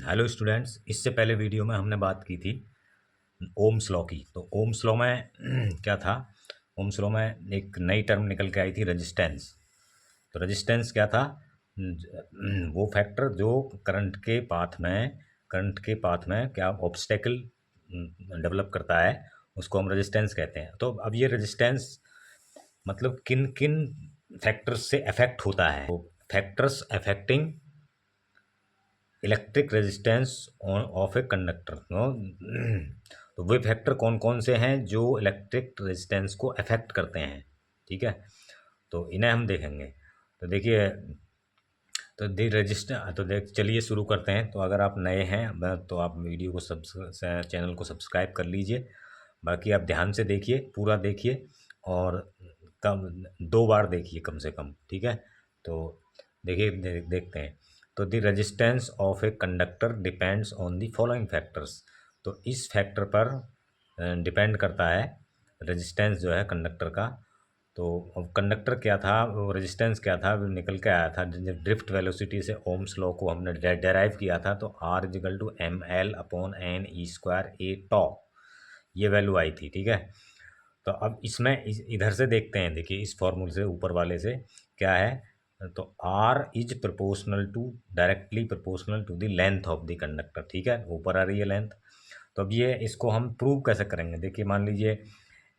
Hello students, इससे पहले video में हमने बात की थी ओम्स लॉ की। तो ओम्स लॉ में क्या था? ओम्स लॉ में एक नई टर्म निकल के आई थी, रेजिस्टेंस। तो रेजिस्टेंस क्या था? वो फैक्टर जो करंट के पाथ में क्या ऑब्स्टेकल डेवलप करता है, उसको हम रेजिस्टेंस कहते हैं। तो अब ये रेजिस्टेंस मतलब किन किन फैक्टर्स से अफेक्ट होता है, तो factors affecting electric resistance of a conductor know. तो वे फैक्टर कौन कौन से हैं जो इलेक्ट्रिक रेजिस्टेंस को अफेक्ट करते हैं, ठीक है? तो इन्हें हम देखेंगे। तो देखिए, तो देख रजिस्टर तो देख चलिए शुरू करते हैं। तो अगर आप नए हैं तो आप वीडियो को चैनल को सब्सक्राइब कर लीजिए। बाकी आप ध्यान से देखिए, पूरा देखिए और कम 2 बार देखिए कम से कम, ठीक है? तो देखिए देखते हैं। तो the resistance of a conductor depends on the following factors. तो इस फैक्टर पर डिपेंड करता है रेजिस्टेंस जो है कंडक्टर का। तो अब कंडक्टर क्या था, वो रेजिस्टेंस क्या था, वो निकल के आया था ड्रिफ्ट वेलोसिटी से। ओम्स लॉ को हमने डेराइव किया था। तो R equal to M L upon N E square A tau, ये वैल्यू आई थी, ठीक है? तो अब इसमें इधर से देखते हैं। देखिए इस फॉर्मूले से, ऊपर वाले से क्या है, तो R is proportional to, directly proportional to the length of the conductor, ठीक है? ऊपर आ रही है लेंथ। तो अब ये इसको हम प्रूव कैसे करेंगे? देखिए मान लीजिए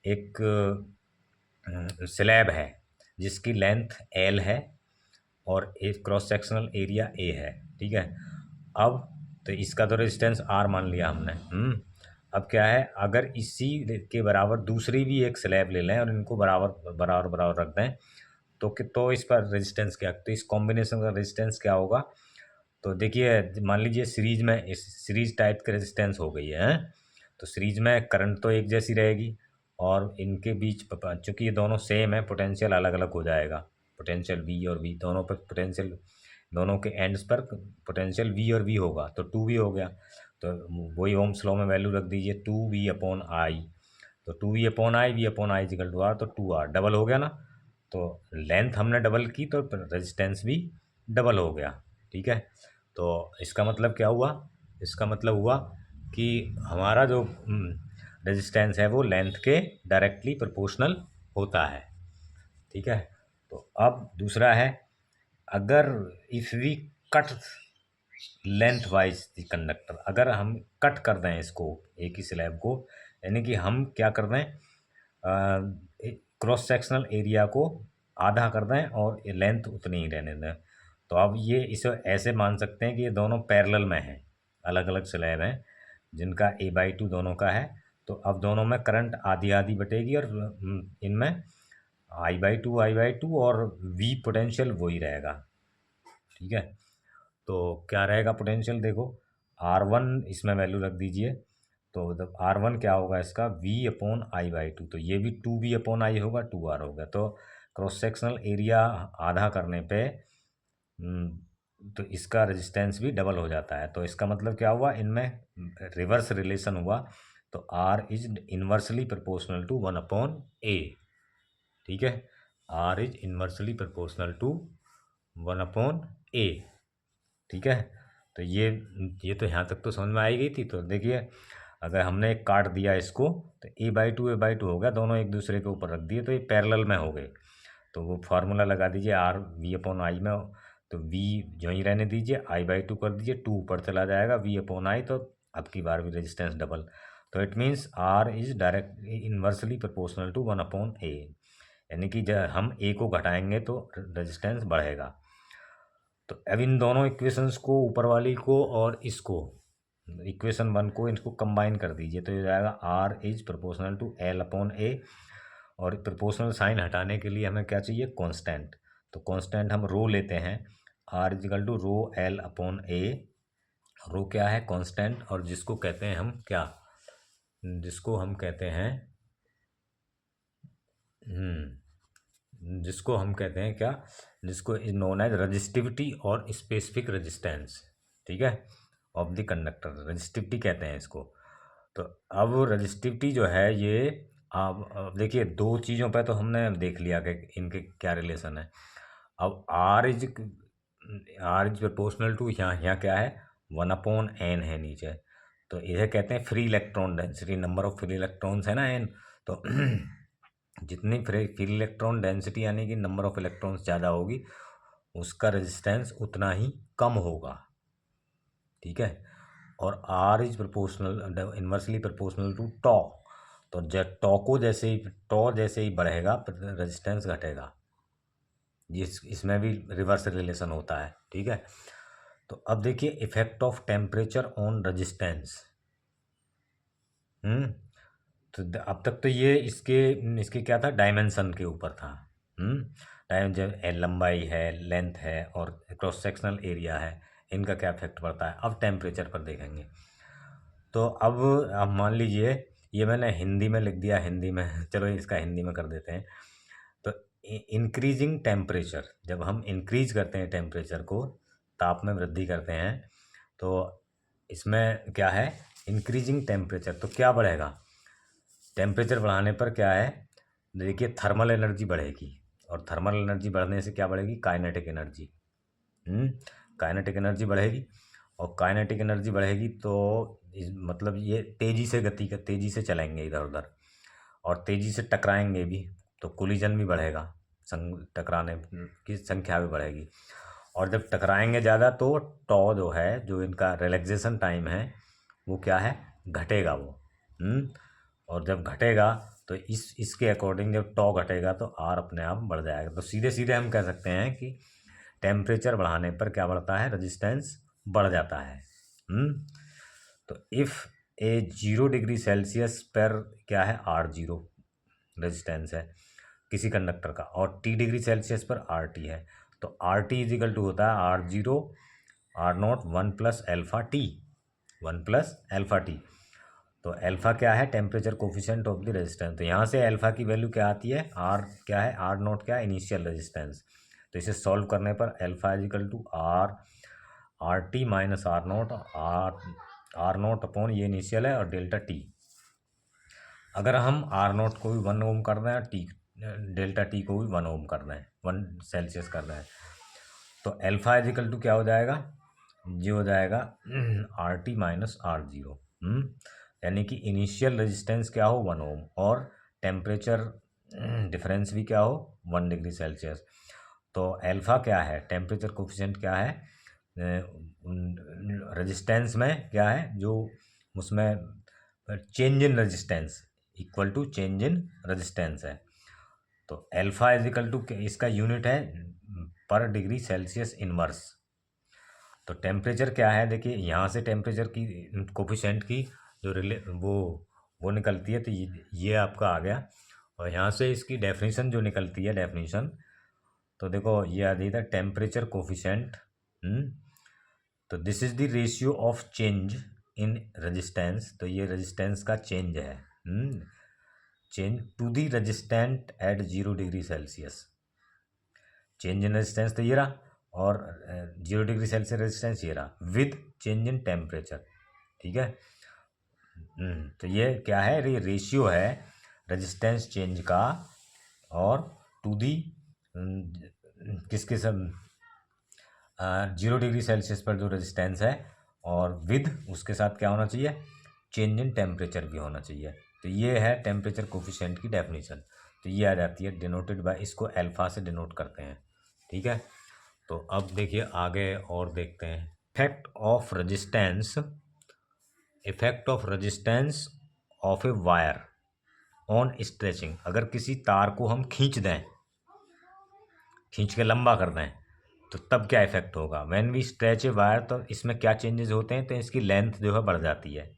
एक स्लैब है जिसकी लेंथ एल है और एक क्रॉस सेक्शनल एरिया ए है, ठीक है? अब तो इसका तो रेजिस्टेंस आर मान लिया हमने। अब क्या है, अगर इसी के बराबर दूसरी भी एक स्लैब ले लें और इनको बराबर बराबर बराबर रख दें, तो इस पर रेजिस्टेंस क्या, तो इस कॉम्बिनेशन का रेजिस्टेंस क्या होगा? तो देखिए मान लीजिए सीरीज में, इस सीरीज टाइप के रेजिस्टेंस हो गई है। तो सीरीज में करंट तो एक जैसी रहेगी और इनके बीच चूंकि ये दोनों सेम है, पोटेंशियल अलग अलग हो जाएगा। पोटेंशियल वी और वी दोनों पर पोटेंशियल, दोनों के एंड्स पर पोटेंशियल वी और वी होगा, तो टू वी हो गया। तो वही ओम्स लॉ में वैल्यू रख दीजिए, टू वी अपॉन आई। तो two V upon I, V upon I equal to R, तो टू आर डबल हो गया ना। तो लेंथ हमने डबल की तो रेजिस्टेंस भी डबल हो गया, ठीक है? तो इसका मतलब क्या हुआ? इसका मतलब हुआ कि हमारा जो रेजिस्टेंस है वो लेंथ के डायरेक्टली प्रोपोर्शनल होता है, ठीक है? तो अब दूसरा है, अगर if we cut lengthwise the conductor, अगर हम कट कर दें इसको, एक ही स्लैब को, यानी कि हम क्या कर दें, क्रॉस सेक्शनल एरिया को आधा कर दें और लेंथ उतनी ही रहने दें, तो अब ये इसे ऐसे मान सकते हैं कि ये दोनों पैरेलल में हैं, अलग अलग स्लैब हैं जिनका a/2 दोनों का है। तो अब दोनों में करंट आधी आधी बटेगी और इनमें I/2 और v पोटेंशियल वही रहेगा, ठीक है? तो क्या रहेगा पोटेंशियल, देखो R1 इसमें वैल्यू रख दीजिए। तो R1 क्या होगा इसका, V/I/2। तो ये भी 2V/I होगा, 2R होगा। तो क्रॉस सेक्शनल एरिया आधा करने पे तो इसका रेजिस्टेंस भी डबल हो जाता है। तो इसका मतलब क्या हुआ, इनमें रिवर्स रिलेशन हुआ। तो R is inversely proportional to 1/A, ठीक है? R is inversely proportional to 1/A, ठीक है? तो ये तो यहाँ तक तो समझ में आई गई थी। तो देखिए अगर हमने एक काट दिया इसको, तो a/2 हो गया, दोनों एक दूसरे के ऊपर रख दिए तो ये पैरेलल में हो गए। तो वो फार्मूला लगा दीजिए, आर V/I में। तो v जो ही रहने दीजिए, I/2 कर दीजिए, 2 ऊपर चला जाएगा, V/I। तो अब की बार भी रेजिस्टेंस डबल। तो it means R is direct inversely proportional to 1/A, यानी कि जब हम a को घटाएंगे तो रेजिस्टेंस बढ़ेगा। तो अब इन दोनों इक्वेशंस को, ऊपर वाली को और इसको, इक्वेशन 1 को, इसको कंबाइन कर दीजिए तो ये जाएगा R is proportional to L/A। और प्रोपोर्शनल साइन हटाने के लिए हमें क्या चाहिए, कांस्टेंट। तो कांस्टेंट हम रो लेते हैं, R is equal to rho L/A। Rho क्या है, कांस्टेंट, और जिसको कहते हैं हम क्या, जिसको हम कहते हैं जिसको हम कहते हैं क्या, जिसको इज नोन एज रजिस्टिविटी और स्पेसिफिक रेजिस्टेंस, ठीक है, ऑफ द कंडक्टर, रजिस्टिविटी कहते हैं इसको। तो अब रजिस्टिविटी जो है ये, अब देखिए दो चीज़ों पे तो हमने देख लिया कि इनके क्या रिलेशन है। अब आर इज प्रोपोर्शनल टू, यहाँ क्या है, 1/n है नीचे। तो इसे कहते हैं free electron density, number of free electrons है ना n। तो जितनी फ्री इलेक्ट्रॉन डेंसिटी यानी कि नंबर ऑफ इलेक्ट्रॉन्स ज़्यादा होगी, उसका रेजिस्टेंस उतना ही कम होगा। ठीक है। और R is proportional, inversely proportional to tau. तो जब टॉ जैसे ही बढ़ेगा रेजिस्टेंस घटेगा। इसमें भी रिवर्स रिलेशन होता है। ठीक है। तो अब देखिए effect of temperature on resistance. तो अब तक तो ये इसके क्या था, डायमेंशन के ऊपर था। लंबाई है, लेंथ है और क्रॉस सेक्शनल एरिया है, इनका क्या इफेक्ट पड़ता है। अब टेम्परेचर पर देखेंगे। तो अब मान लीजिए ये मैंने हिंदी में लिख दिया, हिंदी में चलो इसका हिंदी में कर देते हैं। तो इंक्रीजिंग टेम्परेचर, जब हम इंक्रीज करते हैं टेम्परेचर को, ताप में वृद्धि करते हैं, तो इसमें क्या है, इंक्रीजिंग टेम्परेचर तो क्या बढ़ेगा, टेम्परेचर बढ़ाने पर क्या है, देखिए थर्मल एनर्जी बढ़ेगी। और थर्मल एनर्जी बढ़ने से क्या बढ़ेगी, काइनेटिक एनर्जी। काइनेटिक एनर्जी बढ़ेगी। और काइनेटिक एनर्जी बढ़ेगी तो मतलब ये तेज़ी से चलेंगे इधर उधर, और तेज़ी से टकराएंगे भी, तो कोलिजन भी बढ़ेगा, टकराने की संख्या भी बढ़ेगी। और जब टकराएंगे ज़्यादा तो टॉ जो है, जो इनका रिलैक्सेशन टाइम है, वो क्या है, घटेगा वो। और जब घटेगा तो इसके अकॉर्डिंग जब टॉ घटेगा तो आर अपने आप बढ़ जाएगा। तो सीधे सीधे हम कह सकते हैं कि टेम्परेचर बढ़ाने पर क्या बढ़ता है, रेजिस्टेंस बढ़ जाता है। तो इफ़ ए 0 डिग्री सेल्सियस पर क्या है, R0 रेजिस्टेंस है किसी कंडक्टर का, और T डिग्री सेल्सियस पर RT है। तो RT इजिकल टू होता है R0 R0 1 plus alpha T, 1 plus alpha T. तो अल्फ़ा क्या है, temperature coefficient of the resistance. तो यहाँ से अल्फ़ा की वैल्यू क्या आती है, R क्या है, R0 क्या है, इनिशियल रेजिस्टेंस। तो इसे सॉल्व करने पर alpha is equal to RT minus R0 upon ये इनिशियल है और डेल्टा टी। अगर हम R0 को भी 1 ओम कर दें और डेल्टा टी को भी 1 ओम कर दें, 1 सेल्सियस कर दें, तो अल्फ़ा इजिकल टू क्या हो जाएगा, ये हो जाएगा RT माइनस R0। यानी कि इनिशियल रेजिस्टेंस क्या हो, 1 ओम, और टेम्परेचर डिफरेंस भी क्या हो, 1 डिग्री सेल्सियस। तो अल्फ़ा क्या है, टेम्परेचर कोफिशिएंट क्या है, रेजिस्टेंस में क्या है, जो उसमें change in resistance equal to change in resistance है। तो अल्फ़ा इजिकल टू इसका यूनिट है पर डिग्री सेल्सियस इनवर्स। तो टेम्परेचर क्या है, देखिए यहाँ से टेम्परेचर की कोफिशिएंट की जो वो निकलती है, तो ये आपका आ गया। और यहाँ से इसकी डेफिनेशन जो निकलती है, डेफिनेशन तो देखो ये आ गई था, टेम्परेचर कोफिशिएंट। तो this is the ratio of change in resistance. तो ये रेजिस्टेंस का चेंज है, change to the resistant at 0 degree Celsius. Change in resistance तो ये रहा, और 0 डिग्री सेल्सियस रेजिस्टेंस ये रहा, विद चेंज इन टेम्परेचर। ठीक है। तो ये क्या है, ये रेशियो है रेजिस्टेंस चेंज का, और टू दी किसके सब 0 डिग्री सेल्सियस पर जो रेजिस्टेंस है, और विद उसके साथ क्या होना चाहिए, चेंज इन टेम्परेचर भी होना चाहिए। तो ये है टेम्परेचर कोफिशिएंट की डेफिनेशन। तो ये आ जाती है डिनोटेड बाय, इसको अल्फा से डिनोट करते हैं। ठीक है। तो अब देखिए आगे और देखते हैं, effect of resistance of a wire on stretching. अगर किसी तार को हम खींच के लंबा कर दें, तो तब क्या इफेक्ट होगा, when we stretch a wire. तो इसमें क्या चेंजेस होते हैं, तो इसकी लेंथ जो है बढ़ जाती है,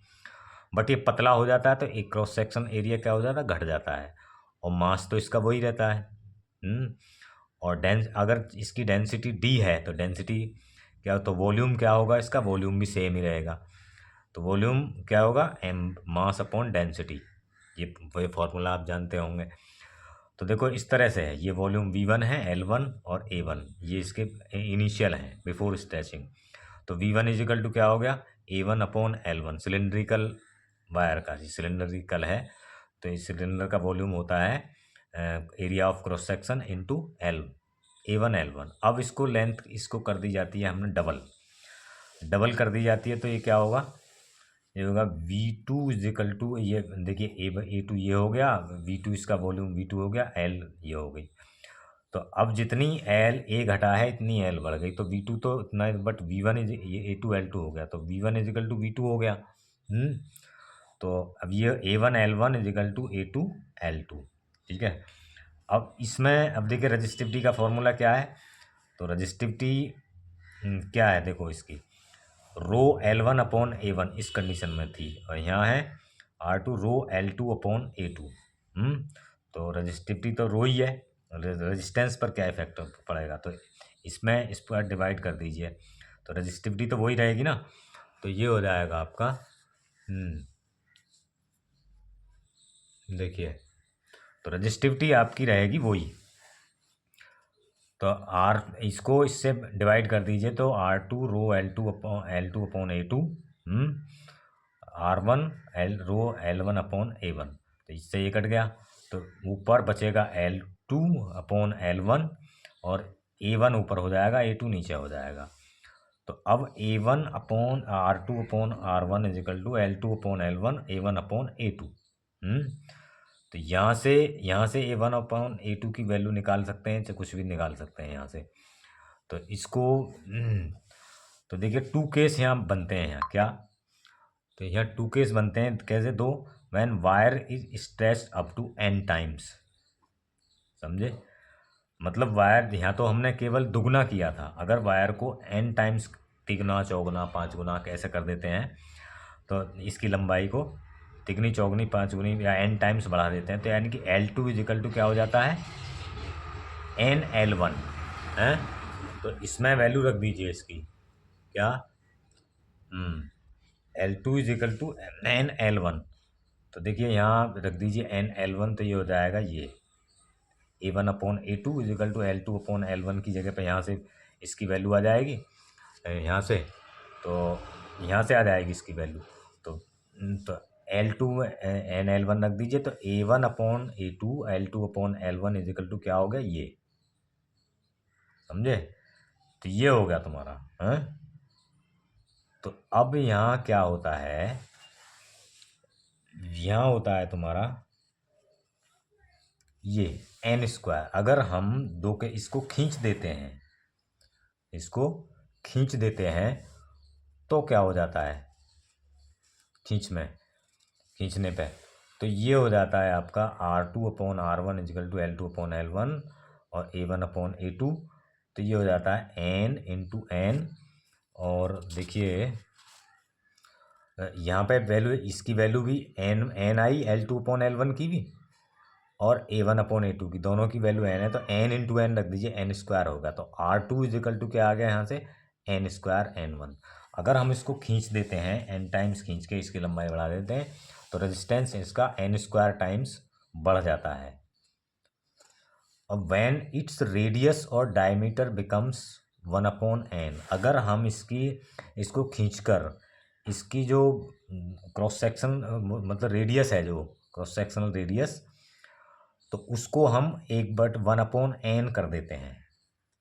बट ये पतला हो जाता है, तो एक क्रॉस सेक्शन एरिया क्या हो जाता है, घट जाता है। और मास तो इसका वही रहता है। और अगर इसकी डेंसिटी डी है, तो डेंसिटी क्या हो, तो वॉल्यूम क्या होगा, इसका वॉल्यूम भी सेम ही रहेगा। तो वॉल्यूम क्या होगा, एम मास अपॉन डेंसिटी। ये फॉर्मूला आप जानते होंगे। तो देखो इस तरह से है, ये वॉल्यूम V1 है, L1 और A1, ये इसके इनिशियल हैं बिफोर स्ट्रेचिंग। तो V1 इजिकल टू क्या हो गया, A1 upon L1, cylindrical wire का, सिलेंड्रिकल है तो इस सिलेंडर का वॉल्यूम होता है area of cross section into A1 L1। अब इसको लेंथ इसको कर दी जाती है हमने डबल। डबल कर दी जाती है तो ये क्या होगा, ये होगा V2 इज इक्वल टू, ये देखिए A2 ये हो गया, V2 इसका वॉल्यूम V2 हो गया, L ये हो गई। तो अब जितनी L A घटा है इतनी L बढ़ गई, तो V2 तो इतना, बट V1 इज ये A2 L2 हो गया, तो V1 is equal to V2 हो गया। तो अब ये A1 L1 is equal to A2 L2, ठीक है। अब इसमें अब देखिए रजिस्टिविटी का फॉर्मूला क्या है, तो रजिस्टिविटी क्या है, देखो इसकी रो L1 अपॉन A1 इस कंडीशन में थी, और यहाँ है R2 रो L2 अपॉन A2। तो रजिस्टिविटी तो रो ही है, रेजिस्टेंस पर क्या इफेक्ट पड़ेगा, तो इसमें इस पर डिवाइड कर दीजिए, तो रजिस्टिविटी तो वही रहेगी ना, तो ये हो जाएगा आपका देखिए, तो रजिस्टिविटी आपकी रहेगी वही, तो आर इसको इससे डिवाइड कर दीजिए, तो R2 रो L2 अपॉन A2, R1 रो L1 अपॉन A1, तो इससे ये कट गया, तो ऊपर बचेगा L2 अपॉन L1, और A1 ऊपर हो जाएगा, A2 नीचे हो जाएगा। तो अब A1 upon R2 upon R1 is equal to L2 upon L1 A1 upon A2। तो यहाँ से A1 अपॉन A2 की वैल्यू निकाल सकते हैं, चाहे कुछ भी निकाल सकते हैं यहाँ से। तो इसको तो देखिए टू केस यहाँ बनते हैं, यहाँ क्या, तो यहाँ टू केस बनते हैं कैसे, दो, when wire is stretched up to n times, समझे, मतलब वायर यहाँ तो हमने केवल दुगना किया था, अगर वायर को n टाइम्स, तिगुना चौगुना पाँच गुना कैसे कर देते हैं, तो इसकी लंबाई को तिगनी चौगनी पाँच गुनी या n टाइम्स बढ़ा देते हैं, तो यानी कि L2 इज इक्वल टू क्या हो जाता है, NL1 है। तो इसमें वैल्यू रख दीजिए इसकी, क्या, L2 is equal to NL1, तो देखिए यहाँ रख दीजिए NL1, तो ये हो जाएगा ये A1 upon A2 is equal to L2 upon L1 की जगह पे यहाँ से इसकी वैल्यू आ जाएगी, यहाँ से, तो यहाँ से आ जाएगी इसकी वैल्यू, तो L2 में NL1 रख दीजिए, तो A1 upon A2 L2 upon L1 is equal to क्या हो गया, ये, समझे, तो ये हो गया तुम्हारा, हैं। तो अब यहाँ क्या होता है, यहाँ होता है तुम्हारा ये n स्क्वायर, अगर हम दो के इसको खींच देते हैं, इसको खींच देते हैं तो क्या हो जाता है, खींचने पे, तो ये हो जाता है आपका R2 upon R1 equal to L2 upon L1 और A1 अपॉन A2, तो ये हो जाता है n इंटू n, और देखिए यहाँ पे वैल्यू, इसकी वैल्यू भी n आई L2 अपॉन L1 की भी, और A1 अपॉन A2 की, दोनों की वैल्यू n है, तो n इंटू एन रख दीजिए, n स्क्वायर होगा, तो R2 इजिकल टू क्या आ गया यहाँ से, n स्क्वायर n1। अगर हम इसको खींच देते हैं n टाइम्स, खींच के इसकी लंबाई बढ़ा देते हैं, तो रेजिस्टेंस इसका n स्क्वायर टाइम्स बढ़ जाता है। अब व्हेन इट्स रेडियस और डायमीटर बिकम्स 1 अपॉन n, अगर हम इसको खींचकर इसकी जो क्रॉस सेक्शन मतलब रेडियस है, जो क्रॉस सेक्शनल रेडियस, तो उसको हम 1/1/n कर देते हैं,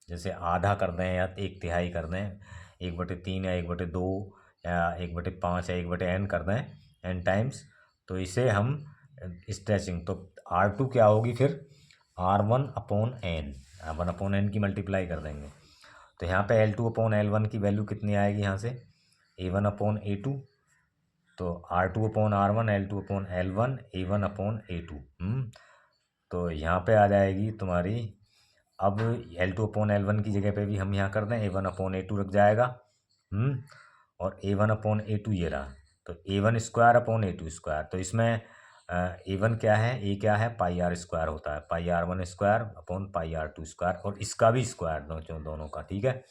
जैसे आधा कर दें या 1/3 कर दें, 1/3 या 1/2 या 1/5 या 1/n कर दें n टाइम्स, तो इसे हम स्ट्रेचिंग, तो R2 क्या होगी फिर, R1 अपॉन n, 1/n की मल्टीप्लाई कर देंगे, तो यहाँ पे L2 अपॉन L1 की वैल्यू कितनी आएगी, यहाँ से A1 अपॉन A2, तो R2 upon R1 L2 upon L1 A1 upon A2, तो यहाँ पे आ जाएगी तुम्हारी, अब L2 अपॉन L1 की जगह पे भी हम यहाँ कर दें, A1 अपॉन A2 रख जाएगा, और A1 अपॉन A2 ये रहा, तो A1 square upon A2 square, तो इसमें A1 क्या है, A क्या है, पाई आर स्क्वायर होता है, पाई R1 square upon pi R2 square, और इसका भी स्क्वायर दोनों का, ठीक है,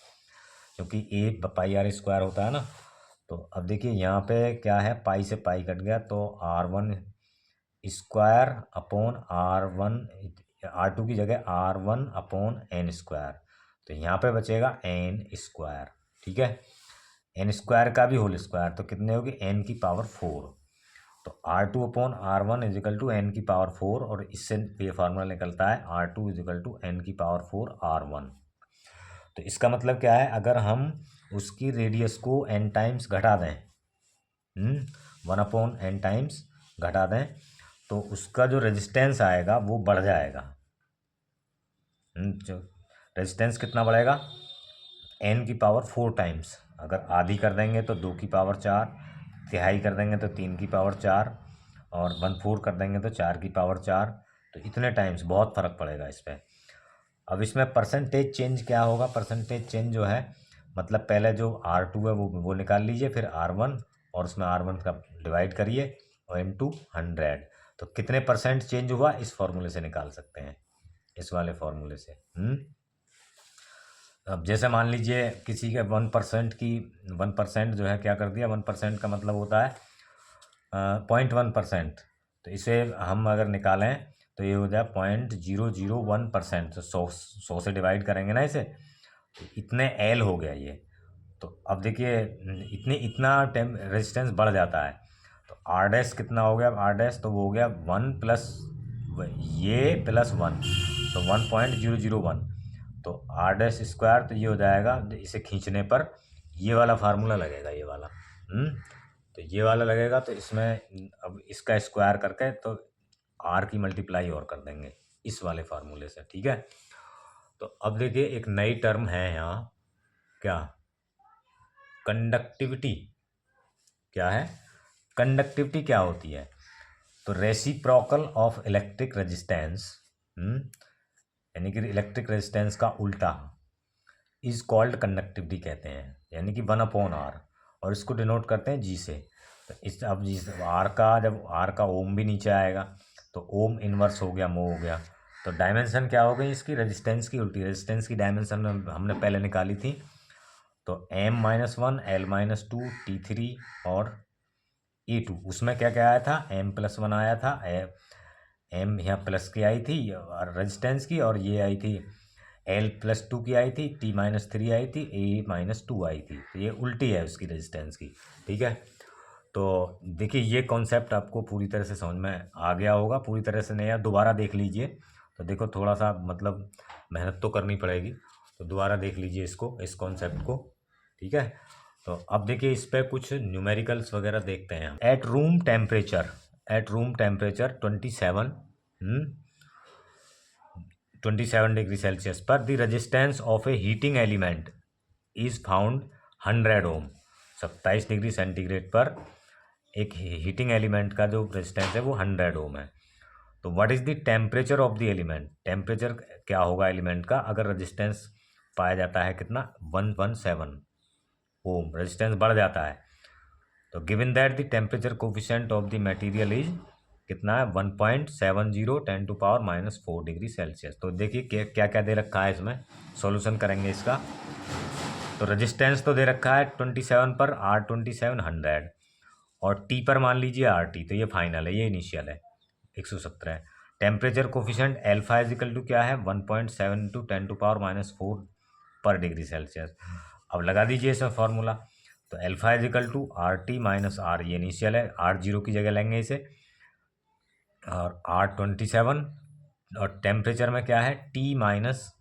क्योंकि A पाई आर स्क्वायर होता है ना। तो अब देखिए यहाँ पे क्या है, पाई से पाई कट गया, तो R1 स्क्वायर अपॉन R2 की जगह R1 अपॉन n स्क्वायर, तो यहाँ पे बचेगा n स्क्वायर, ठीक है, n स्क्वायर का भी होल स्क्वायर, तो कितने होगी, n की पावर 4, तो R2 upon R1 equal to n की पावर 4, और इससे ये फार्मूला निकलता है R2 इजिकल टू n की पावर 4 R1। तो इसका मतलब क्या है, अगर हम उसकी रेडियस को n टाइम्स घटा दें, 1/n टाइम्स घटा दें, तो उसका जो रेजिस्टेंस आएगा वो बढ़ जाएगा। जो रेजिस्टेंस कितना बढ़ेगा, n की पावर 4 टाइम्स। अगर आधी कर देंगे तो 2 की पावर 4, तिहाई कर देंगे तो 3 की पावर 4, और 1/4 कर देंगे तो 4 की पावर 4। तो इतने टाइम्स बहुत फ़र्क पड़ेगा इस पर। अब इसमें परसेंटेज चेंज क्या होगा, परसेंटेज चेंज जो है मतलब पहले जो R2 है वो निकाल लीजिए, फिर R1 और उसमें R1 का डिवाइड करिए और इनटू 100। तो कितने परसेंट चेंज हुआ इस फॉर्मूले से निकाल सकते हैं, इस वाले फॉर्मूले से। अब जैसे मान लीजिए किसी के 1% की 1% जो है क्या कर दिया, 1% का मतलब होता है 0.1%। तो इसे हम अगर निकालें तो ये हो जाए 0.001%। तो 100 से डिवाइड करेंगे ना इसे, तो इतने एल हो गया ये। तो अब देखिए इतना रेजिस्टेंस बढ़ जाता है, तो आर डैश कितना हो गया, आर डैश तो वो हो गया 1 प्लस ये प्लस 1, तो 1.001। तो आर डैश स्क्वायर, तो ये हो जाएगा, इसे खींचने पर ये वाला फार्मूला लगेगा, ये वाला। तो ये वाला लगेगा, तो इसमें अब इसका स्क्वायर करके तो आर की मल्टीप्लाई और कर देंगे इस वाले फार्मूले से, ठीक है। तो अब देखिए एक नई टर्म है यहाँ, क्या, कंडक्टिविटी। क्या है कंडक्टिविटी, क्या होती है, तो रेसिप्रोकल ऑफ इलेक्ट्रिक रेजिस्टेंस, यानी कि इलेक्ट्रिक रेजिस्टेंस का उल्टा इज कॉल्ड कंडक्टिविटी कहते हैं, यानी कि 1/r, और इसको डिनोट करते हैं जी से। तो इस अब जी आर का, जब आर का ओम भी नीचे आएगा तो ओम इनवर्स हो गया, मो हो गया। तो डायमेंशन क्या हो गई इसकी, रेजिस्टेंस की उल्टी। रेजिस्टेंस की डायमेंशन हमने पहले निकाली थी, तो m-1 l-2 T3 और E2। उसमें क्या क्या आया था, m+1 आया था, m यहाँ प्लस की आई थी रेजिस्टेंस की, और ये आई थी l+2 की आई थी, T-3 आई थी, a-2 आई थी। तो ये उल्टी है उसकी रेजिस्टेंस की, ठीक है। तो देखिए ये कॉन्सेप्ट आपको पूरी तरह से समझ में आ गया होगा, पूरी तरह से नहीं, या दोबारा देख लीजिए। तो देखो थोड़ा सा मतलब मेहनत तो करनी पड़ेगी, तो दोबारा देख लीजिए इसको, इस कॉन्सेप्ट को, ठीक है। तो अब देखिए इस पर कुछ न्यूमेरिकल्स वगैरह देखते हैं हम। At room temperature 27 degree Celsius पर the resistance of a heating element is found 100 ohm. 27 degree centigrade पर एक हीटिंग एलिमेंट का जो रेजिस्टेंस है वो 100 ओम है। तो what is the temperature of the element, temperature क्या होगा एलिमेंट का अगर रेजिस्टेंस पाया जाता है कितना, 117 ओम, रेजिस्टेंस बढ़ जाता है। तो given that the temperature coefficient of the material is कितना है, 1.70 10⁻⁻4 डिग्री सेल्सियस। तो देखिए क्या क्या दे रखा है इसमें, सॉल्यूशन करेंगे इसका। तो रेजिस्टेंस तो दे रखा है 27 पर, R27 100, और टी पर मान लीजिए RT। तो ये फाइनल है, ये इनिशियल है 117। Temperature coefficient alpha is equal to क्या है, 1.7 × 10⁻⁻4 पर डिग्री सेल्सियस। अब लगा दीजिए इसमें फॉर्मूला, तो alpha is equal to RT - R, ये इनिशियल है, R0 की जगह लेंगे इसे, और R27, और टेम्परेचर में क्या है T माइनस,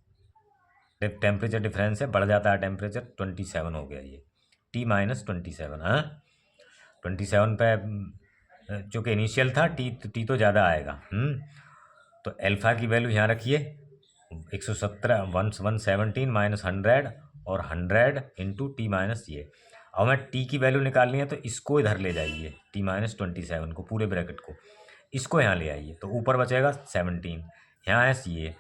टेम्परेचर डिफरेंस है, बढ़ जाता है टेम्परेचर, 27 हो गया ये, T-27। हाँ 27 पे चूँकि इनिशियल था, टी तो ज़्यादा आएगा। तो एल्फ़ा की वैल्यू यहाँ रखिए 117 117 - 100 और 100 इंटू टी माइनस ये। अब हमें टी की वैल्यू निकालनी है, तो इसको इधर ले जाइए, T-27 को, पूरे ब्रैकेट को, इसको यहाँ ले आइए, तो ऊपर बचेगा 17, यहाँ है ये,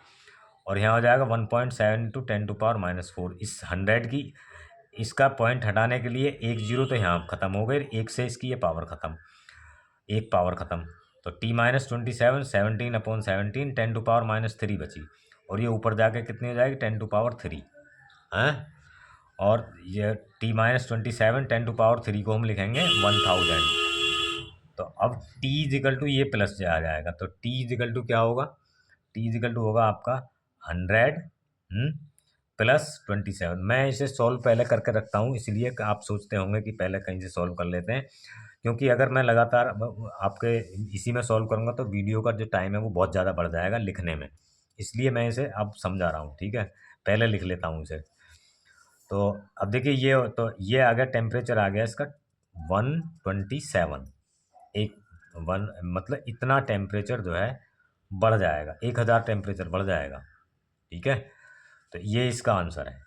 और यहाँ हो जाएगा 1.7 × 10⁻⁻4। इस 100 की इसका पॉइंट हटाने के लिए एक जीरो तो यहाँ ख़त्म हो गए, एक से इसकी ये पावर ख़त्म, एक पावर ख़त्म। तो T-27 17/17 10⁻³ बची, और ये ऊपर जाके कितनी हो जाएगी, 10⁻3 हैं। और ये T-27 10⁻3 को हम लिखेंगे 1000। तो अब T इजिकल टू ये प्लस आ जाएगा, तो T इजिकल टू क्या होगा, T इजिकल टू होगा आपका 100 प्लस 27। मैं इसे सॉल्व पहले करके रखता हूँ, इसलिए आप सोचते होंगे कि पहले कहीं से सॉल्व कर लेते हैं, क्योंकि अगर मैं लगातार आपके इसी में सॉल्व करूँगा तो वीडियो का जो टाइम है वो बहुत ज़्यादा बढ़ जाएगा लिखने में, इसलिए मैं इसे अब समझा रहा हूँ, ठीक है। पहले लिख लेता हूँ इसे। तो अब देखिए ये आ गया, टेम्परेचर आ गया इसका 127। एक वन मतलब इतना टेम्परेचर जो है बढ़ जाएगा, 1000 टेम्परेचर बढ़ जाएगा। ठीक है, तो ये इसका आंसर है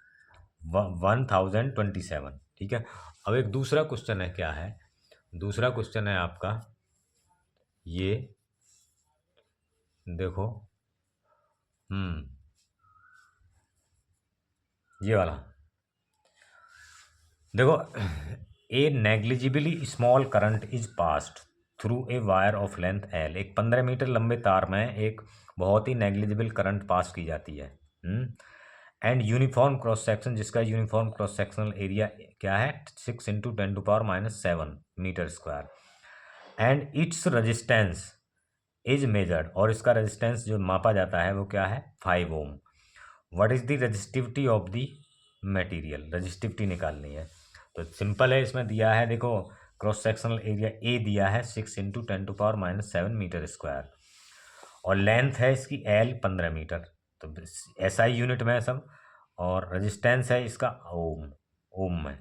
1027। ठीक है। अब एक दूसरा क्वेश्चन है, क्या है दूसरा क्वेश्चन है आपका, ये देखो, ये वाला देखो, a negligibly small current is passed through a wire of length L. एक 15 मीटर लंबे तार में एक बहुत ही नेग्लिजिबल करंट पास की जाती है। एंड यूनिफॉर्म क्रॉस सेक्शन, जिसका यूनिफॉर्म क्रॉस सेक्शनल एरिया क्या है, 6 × 10⁻⁷ metre square. And its resistance is measured, और इसका रेजिस्टेंस जो मापा जाता है वो क्या है, 5 ohm. What is the resistivity of the material, resistivity निकालनी है। तो सिंपल है, इसमें दिया है देखो, क्रॉस सेक्शनल एरिया ए दिया है 6 × 10⁻⁷ मीटर स्क्वायर, और लेंथ है इसकी एल 15 मीटर, तो एसआई यूनिट में है सब, और रेजिस्टेंस है इसका ओम, ओम में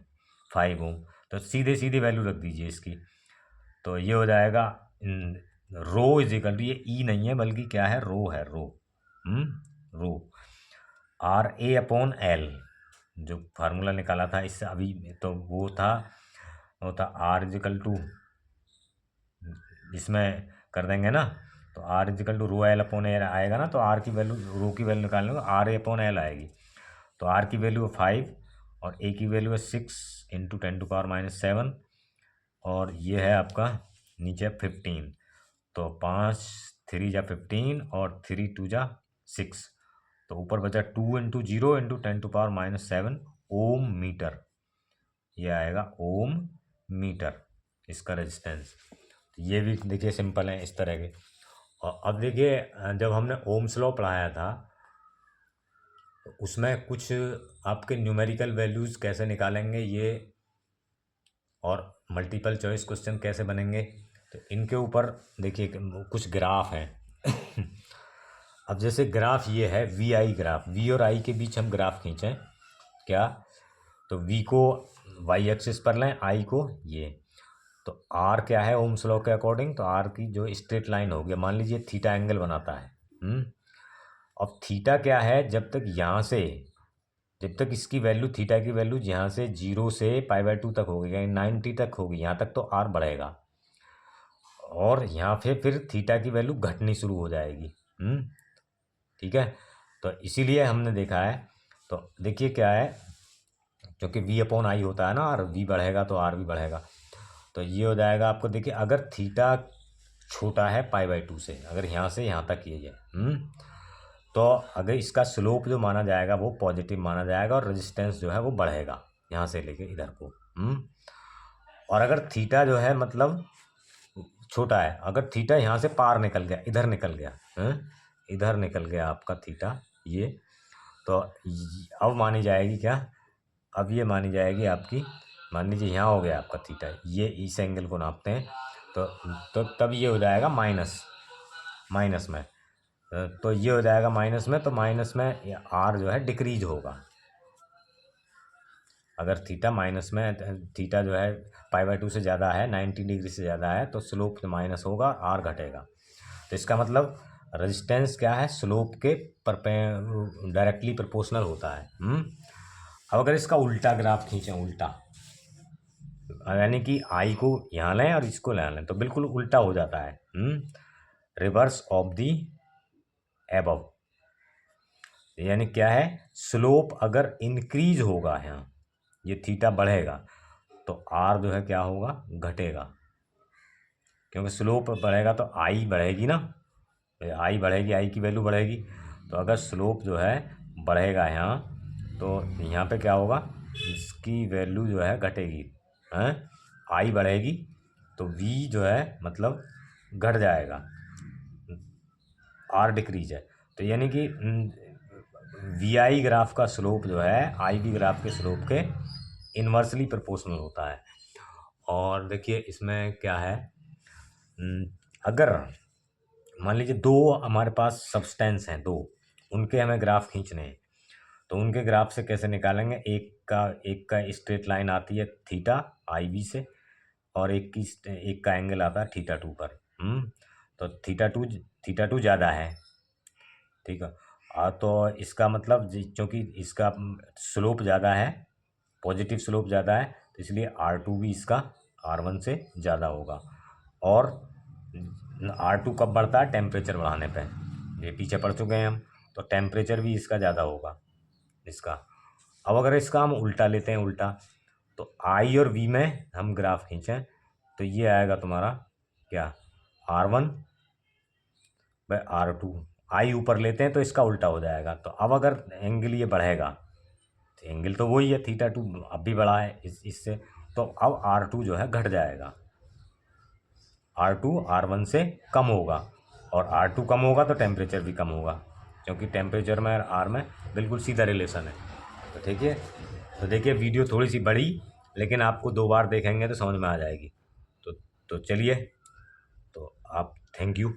5 ओम। तो सीधे सीधे वैल्यू रख दीजिए इसकी, तो ये हो जाएगा रो इज इक्वल टू, ये ई नहीं है बल्कि क्या है, रो है, रो रो RA/L, जो फार्मूला निकाला था इससे अभी, तो वो था R इज इक्वल टू, इसमें कर देंगे ना, तो R is equal to ρL/L आएगा ना, तो R की वैल्यू, रो की वैल्यू निकालने को RA/L आएगी। तो R की वैल्यू है 5 और A की वैल्यू है 6 × 10⁻⁷, और ये है आपका नीचे 15, तो 5 3 जा 15 और 3 2 जा 6, तो ऊपर बचा 2 × 0 × 10⁻⁷ ओम मीटर, ये आएगा ओम मीटर इसका रेजिस्टेंस। ये भी देखिए सिंपल है इस तरह के। और अब देखिए, जब हमने ओम्स लॉ पढ़ाया था तो उसमें कुछ आपके न्यूमेरिकल वैल्यूज़ कैसे निकालेंगे ये, और मल्टीपल चॉइस क्वेश्चन कैसे बनेंगे, तो इनके ऊपर देखिए कुछ ग्राफ हैं। अब जैसे ग्राफ ये है वी आई ग्राफ, वी और आई के बीच हम ग्राफ खींचें क्या, तो वी को वाई एक्सिस पर लें, आई को ये, तो आर क्या है ओम्स लॉ के अकॉर्डिंग, तो आर की जो स्ट्रेट लाइन हो गया, मान लीजिए थीटा एंगल बनाता है। अब थीटा क्या है, जब तक इसकी वैल्यू, थीटा की वैल्यू यहाँ से 0 से π/2 तक होगी, यानी 90 तक होगी, यहाँ तक तो आर बढ़ेगा, और यहाँ पे फिर थीटा की वैल्यू घटनी शुरू हो जाएगी। ठीक है, तो इसीलिए हमने देखा है, तो देखिए क्या है, क्योंकि V/I होता है ना, और V बढ़ेगा तो R भी बढ़ेगा, तो ये हो जाएगा आपको, देखिए अगर थीटा छोटा है π/2 से, अगर यहाँ से यहाँ तक ये तो अगर इसका स्लोप जो माना जाएगा वो पॉजिटिव माना जाएगा, और रेजिस्टेंस जो है वो बढ़ेगा यहाँ से लेके इधर को। और अगर थीटा जो है मतलब छोटा है, अगर थीटा यहाँ से पार निकल गया, इधर निकल गया, इधर निकल गया आपका थीटा ये, तो अब मानी जाएगी क्या, अब ये मानी जाएगी आपकी, मान लीजिए यहाँ हो गया आपका थीटा, ये इस एंगल को नापते हैं, तो तब ये हो जाएगा माइनस में, तो ये हो जाएगा माइनस में, तो माइनस में आर जो है डिक्रीज होगा। अगर थीटा माइनस में, थीटा जो है π/2 से ज़्यादा है, 90 डिग्री से ज़्यादा है, तो स्लोप माइनस होगा, आर घटेगा। तो इसका मतलब रेजिस्टेंस क्या है, स्लोप के डायरेक्टली प्रोपोर्शनल होता है। अब अगर इसका उल्टा ग्राफ खींचें, उल्टा यानी कि आई को यहाँ लें और इसको यहाँ लें, तो बिल्कुल उल्टा हो जाता है, रिवर्स ऑफ दी एबव, यानी क्या है, स्लोप अगर इंक्रीज होगा, यहाँ ये थीटा बढ़ेगा, तो आर जो है क्या होगा, घटेगा, क्योंकि स्लोप बढ़ेगा तो आई बढ़ेगी ना, आई बढ़ेगी, आई की वैल्यू बढ़ेगी, तो अगर स्लोप जो है बढ़ेगा यहाँ, तो यहाँ पे क्या होगा, इसकी वैल्यू जो है घटेगी, आई बढ़ेगी, तो वी जो है मतलब घट जाएगा, आर डिक्रीज है, तो यानी कि वी आई ग्राफ का स्लोप जो है आई वी ग्राफ के स्लोप के इन्वर्सली प्रोपोर्शनल होता है। और देखिए इसमें क्या है, अगर मान लीजिए दो हमारे पास सब्सटेंस हैं, दो, उनके हमें ग्राफ खींचने हैं, तो उनके ग्राफ से कैसे निकालेंगे, एक का स्ट्रेट लाइन आती है थीटा आई वी से, और एक का एंगल आता है थीटा टू पर। तो थीटा टू ज़्यादा है, ठीक है। तो इसका मतलब क्योंकि इसका स्लोप ज़्यादा है, पॉजिटिव स्लोप ज़्यादा है, तो इसलिए आर टू भी इसका आर वन से ज़्यादा होगा। और आर टू कब बढ़ता है, टेम्परेचर बढ़ाने पे, ये पीछे पढ़ चुके हैं हम। तो टेम्परेचर भी इसका ज़्यादा होगा इसका। अब अगर इसका हम उल्टा लेते हैं, उल्टा, तो आई और वी में हम ग्राफ खींचें तो ये आएगा तुम्हारा क्या, R one by R two. I ऊपर लेते हैं तो इसका उल्टा हो जाएगा। तो अब अगर एंगल ये बढ़ेगा, तो एंगल तो वही है थीटा टू, अब भी बढ़ा है इससे, तो अब आर टू जो है घट जाएगा, आर टू आर वन से कम होगा, और आर टू कम होगा तो टेम्परेचर भी कम होगा, क्योंकि टेम्परेचर में और आर में बिल्कुल सीधा रिलेशन है। तो देखिए वीडियो थोड़ी सी बड़ी, लेकिन आपको 2 बार देखेंगे तो समझ में आ जाएगी। तो चलिए, तो आप थैंक यू।